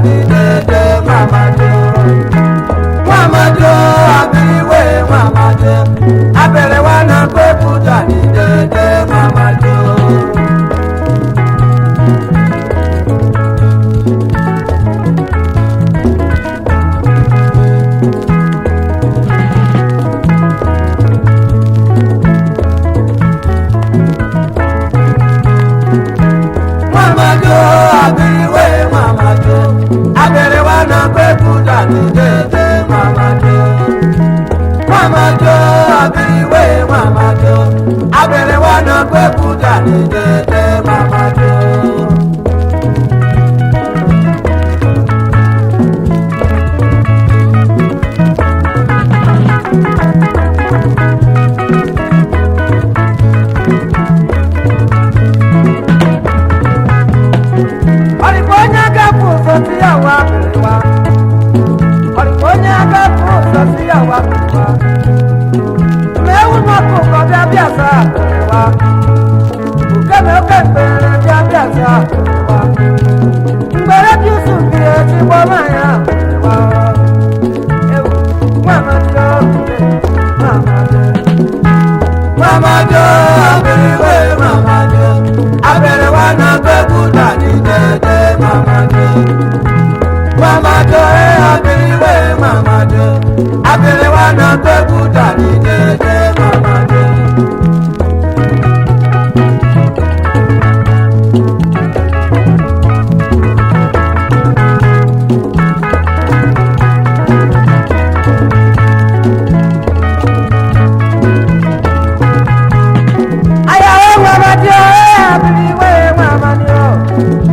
ni dede mamado. Mamado abiriwe mamado. Abere wana kwe puta ni dede mamado. Mamado abiriwe mamado. Abere wana kwe puta ni dede mamado. Mamado abiriwe mamado. Abere wana kwe puta ni dede mamado. Oriponya gapu sotia wa belewa. Oriponya gapu sotia wa belewa. Mewu mako koda biasa belewa. Ukeme ukembele bia biasa belewa. Mbele kiusu bie chiboma ya belewa. Ewu mama jo mama jo. Mama jo abiriwe mama jo. Abere wana kwekuta ni dede mamado. Mamado abiriwe mamado. Abere wana kwekuta ni dede mamado. Ayawe mamado abiriwe mamado.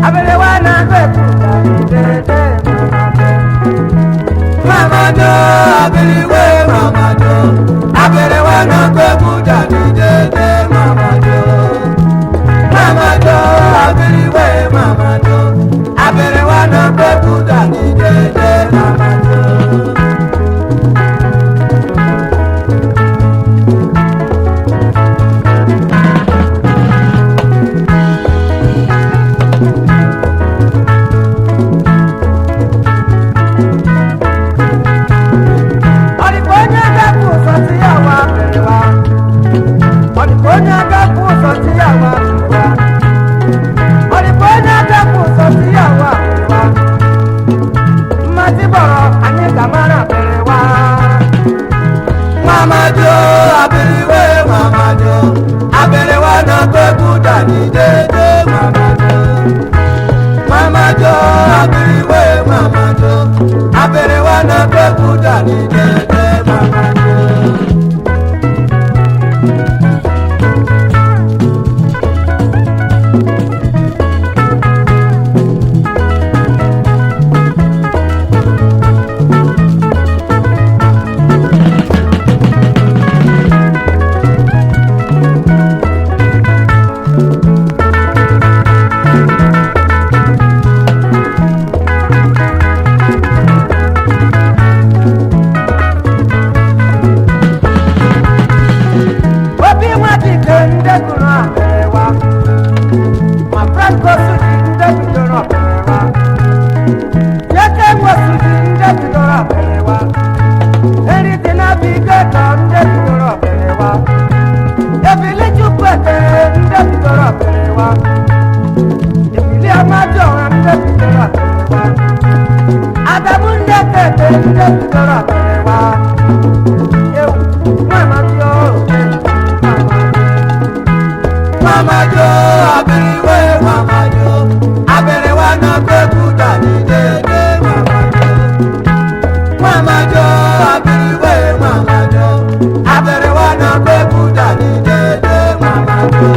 Abere wana kwekuta ni dede mamado. Mamado abiriwe mamado. Abere wana kwekuta ni dede mamado. Mamado abiriwe mamado. Abere wana kwekuta ni dede mamado. Oriponya gapu sotia wa belewa. Oriponya gapu sotia wa belewa. Oriponya gapu sotia wa belewa. Matiboro anye kamara belewa. Mamado abiriwe mamado. Abere wana kwekuta ni dede mamado. Mamado abiriwe mamado. Abere wana kwekuta ni dede mamado. Obi mwatike ndekunu abelewa. Mafranko suji ndekunu abelewa. Yeke mwasuji ndekunu abelewa. Eriti navigator ndekunu abelewa. Ebili chukwete ndekunu abelewa. Ebili amajo ndekunu abelewa. Adamu ndekete ndekunu abelewa. Ewu mama yo. Mamado abiriwe mamado. Abere wana kwekuta ni dede mamado. Mamado abiriwe mamado. Abere wana kwekuta ni dede mamado.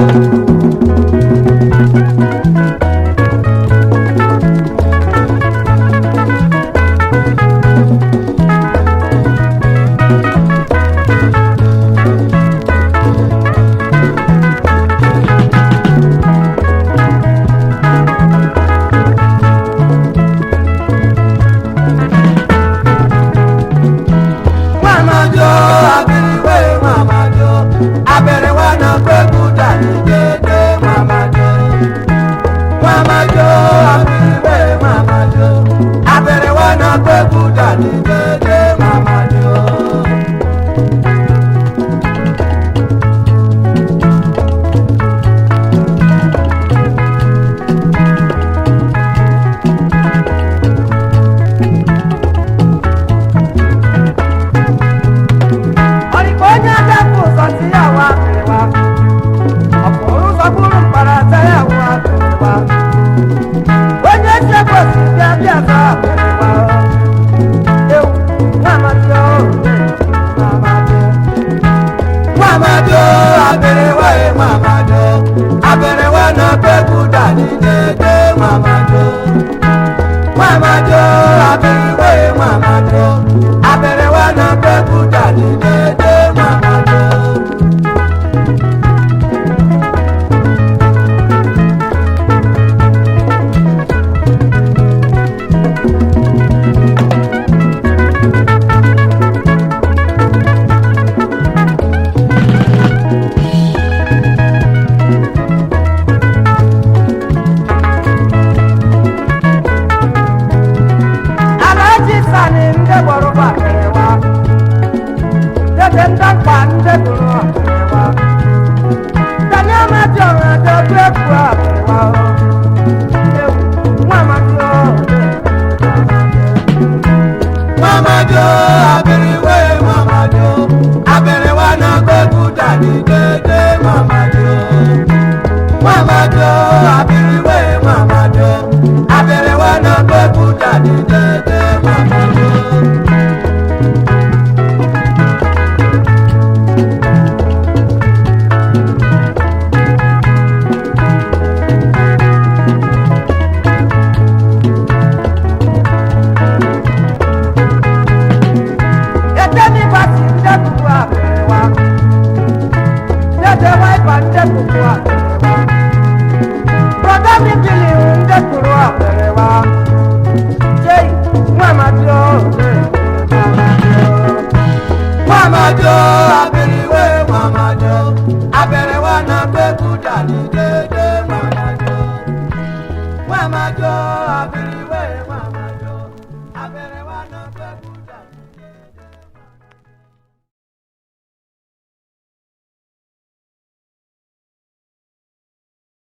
Mamado abiriwe mamado abere wana bebu dani dede mamado. Mamado abiriwe mamado abere wana bebu dani dede mamado. Mamado abiriwe mamado abere wana bebu dani dede mamado. Mamado